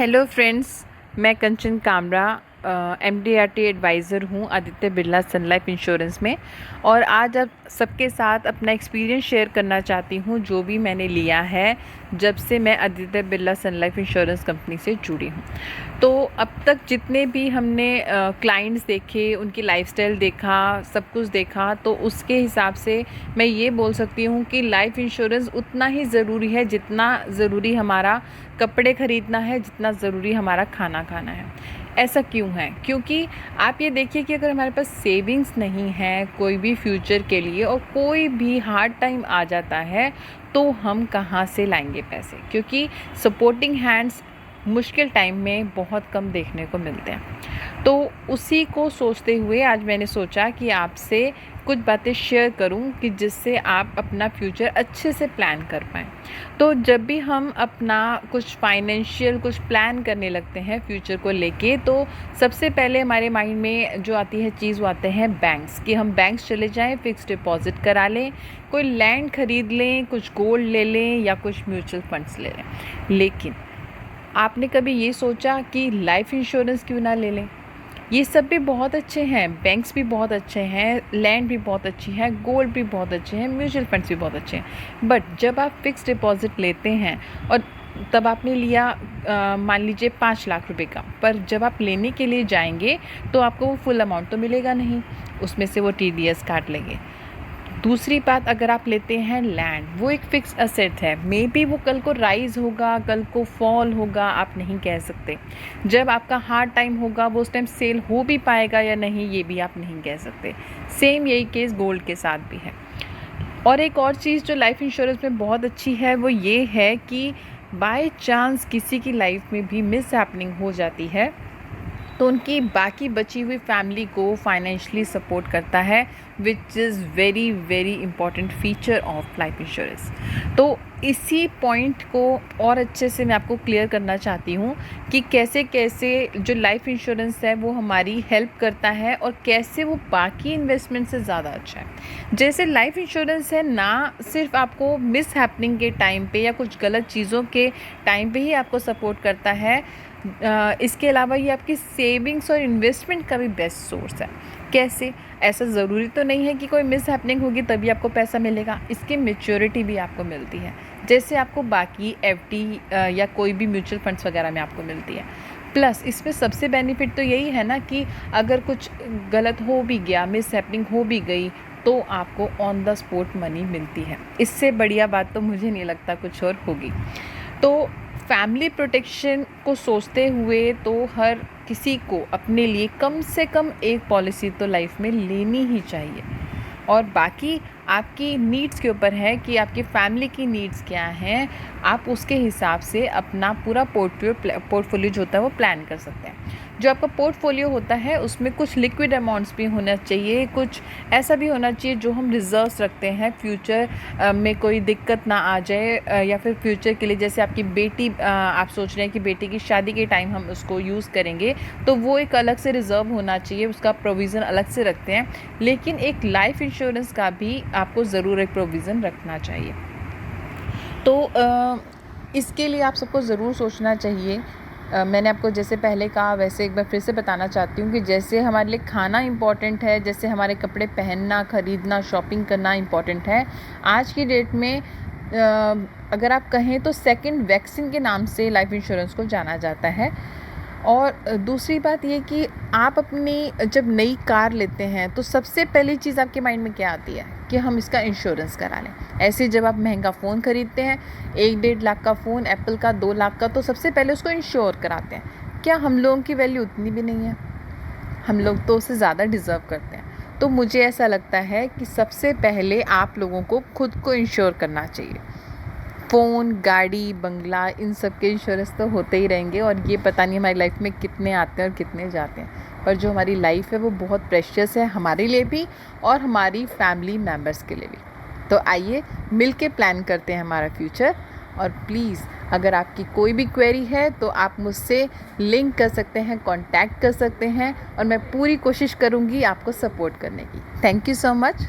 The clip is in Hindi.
हेलो फ्रेंड्स, मैं कंचन कामरा MDRT एडवाइज़र हूँ आदित्य बिरला सन लाइफ इंश्योरेंस में। और आज अब सबके साथ अपना एक्सपीरियंस शेयर करना चाहती हूँ जो भी मैंने लिया है जब से मैं आदित्य बिरला सन लाइफ इंश्योरेंस कंपनी से जुड़ी हूँ। तो अब तक जितने भी हमने क्लाइंट्स देखे, उनकी लाइफस्टाइल देखा, सब कुछ देखा, तो उसके हिसाब से मैं ये बोल सकती हूँ कि लाइफ इंश्योरेंस उतना ही ज़रूरी है जितना ज़रूरी हमारा कपड़े ख़रीदना है, जितना ज़रूरी हमारा खाना खाना है। ऐसा क्यों है? क्योंकि आप ये देखिए कि अगर हमारे पास सेविंग्स नहीं है कोई भी फ्यूचर के लिए और कोई भी हार्ड टाइम आ जाता है तो हम कहाँ से लाएंगे पैसे? क्योंकि सपोर्टिंग हैंड्स मुश्किल टाइम में बहुत कम देखने को मिलते हैं। तो उसी को सोचते हुए आज मैंने सोचा कि आपसे कुछ बातें शेयर करूं कि जिससे आप अपना फ्यूचर अच्छे से प्लान कर पाएँ। तो जब भी हम अपना कुछ फाइनेंशियल कुछ प्लान करने लगते हैं फ्यूचर को लेके, तो सबसे पहले हमारे माइंड में जो आती है चीज़ वो आते हैं बैंक्स, कि हम बैंक्स चले जाएं, फ़िक्स डिपॉज़िट करा लें, कोई लैंड ख़रीद लें, कुछ गोल्ड ले लें या कुछ म्यूचुअल फंड्स ले लें। लेकिन आपने कभी ये सोचा कि लाइफ इंश्योरेंस क्यों ना ले लें? ये सब भी बहुत अच्छे हैं, बैंक्स भी बहुत अच्छे हैं, लैंड भी बहुत अच्छी है, गोल्ड भी बहुत अच्छे हैं, म्यूचुअल फंड्स भी बहुत अच्छे हैं। बट जब आप फ़िक्स डिपॉज़िट लेते हैं और तब आपने लिया मान लीजिए 5 लाख रुपए का, पर जब आप लेने के लिए जाएंगे तो आपको वो फुल अमाउंट तो मिलेगा नहीं, उसमें से वो TDS काट लेंगे। दूसरी बात, अगर आप लेते हैं लैंड, वो एक फ़िक्स असेट है, मे बी वो कल को राइज़ होगा, कल को फॉल होगा, आप नहीं कह सकते। जब आपका हार्ड टाइम होगा वो उस टाइम सेल हो भी पाएगा या नहीं, ये भी आप नहीं कह सकते। सेम यही केस गोल्ड के साथ भी है। और एक और चीज़ जो लाइफ इंश्योरेंस में बहुत अच्छी है वो ये है कि बाय चांस किसी की लाइफ में भी मिस हैपनिंग हो जाती है तो उनकी बाकी बची हुई फैमिली को फाइनेंशियली सपोर्ट करता है, which is very very important feature of life insurance. तो इसी पॉइंट को और अच्छे से मैं आपको क्लियर करना चाहती हूँ कि कैसे कैसे जो लाइफ इंश्योरेंस है वो हमारी हेल्प करता है और कैसे वो बाकी इन्वेस्टमेंट से ज़्यादा अच्छा है। जैसे लाइफ इंश्योरेंस है ना सिर्फ आपको मिस हैपनिंग के टाइम पे या कुछ गलत चीज़ों के टाइम पे ही आपको सपोर्ट करता है, इसके अलावा ये आपकी सेविंग्स और इन्वेस्टमेंट का भी बेस्ट सोर्स है। कैसे? ऐसा ज़रूरी तो नहीं है कि कोई मिस हैपनिंग होगी तभी आपको पैसा मिलेगा, इसकी मैच्योरिटी भी आपको मिलती है, जैसे आपको बाकी FD या कोई भी म्यूचुअल फंड्स वगैरह में आपको मिलती है। प्लस इसमें सबसे बेनिफिट तो यही है ना कि अगर कुछ गलत हो भी गया, मिस हैपनिंग हो भी गई, तो आपको ऑन द स्पॉट मनी मिलती है। इससे बढ़िया बात तो मुझे नहीं लगता कुछ और होगी। तो फैमिली प्रोटेक्शन को सोचते हुए तो हर किसी को अपने लिए कम से कम एक पॉलिसी तो लाइफ में लेनी ही चाहिए। और बाकी आपकी नीड्स के ऊपर है कि आपकी फैमिली की नीड्स क्या हैं, आप उसके हिसाब से अपना पूरा पोर्टफोलियो जो होता है वो प्लान कर सकते हैं। जो आपका पोर्टफोलियो होता है उसमें कुछ लिक्विड अमाउंट्स भी होना चाहिए, कुछ ऐसा भी होना चाहिए जो हम रिजर्व्स रखते हैं फ्यूचर में कोई दिक्कत ना आ जाए, या फिर फ्यूचर के लिए जैसे आपकी बेटी, आप सोच रहे हैं कि बेटी की शादी के टाइम हम उसको यूज़ करेंगे, तो वो एक अलग से रिज़र्व होना चाहिए, उसका प्रोविज़न अलग से रखते हैं। लेकिन एक लाइफ इंश्योरेंस का भी आपको ज़रूर एक प्रोविज़न रखना चाहिए। तो इसके लिए आप सबको ज़रूर सोचना चाहिए। मैंने आपको जैसे पहले कहा वैसे एक बार फिर से बताना चाहती हूँ कि जैसे हमारे लिए खाना इम्पॉर्टेंट है, जैसे हमारे कपड़े पहनना, ख़रीदना, शॉपिंग करना इम्पॉर्टेंट है, आज की डेट में अगर आप कहें तो सेकंड वैक्सीन के नाम से लाइफ इंश्योरेंस को जाना जाता है। और दूसरी बात ये कि आप अपनी जब नई कार लेते हैं तो सबसे पहली चीज़ आपके माइंड में क्या आती है कि हम इसका इंश्योरेंस करा लें। ऐसे जब आप महंगा फ़ोन ख़रीदते हैं, 1-1.5 लाख का फ़ोन, एप्पल का 2 लाख का, तो सबसे पहले उसको इंश्योर कराते हैं। क्या हम लोगों की वैल्यू उतनी भी नहीं है? हम लोग तो उससे ज़्यादा डिज़र्व करते हैं। तो मुझे ऐसा लगता है कि सबसे पहले आप लोगों को खुद को इंश्योर करना चाहिए। फ़ोन, गाड़ी, बंगला, इन सब के इंश्योरेंस तो होते ही रहेंगे और ये पता नहीं हमारी लाइफ में कितने आते हैं और कितने जाते हैं, पर जो हमारी लाइफ है वो बहुत प्रेशियस है, हमारे लिए भी और हमारी फैमिली मेम्बर्स के लिए भी। तो आइए मिल के प्लान करते हैं हमारा फ्यूचर। और प्लीज़ अगर आपकी कोई भी क्वेरी है तो आप मुझसे लिंक कर सकते हैं, कांटेक्ट कर सकते हैं, और मैं पूरी कोशिश करूँगी आपको सपोर्ट करने की। Thank you so much.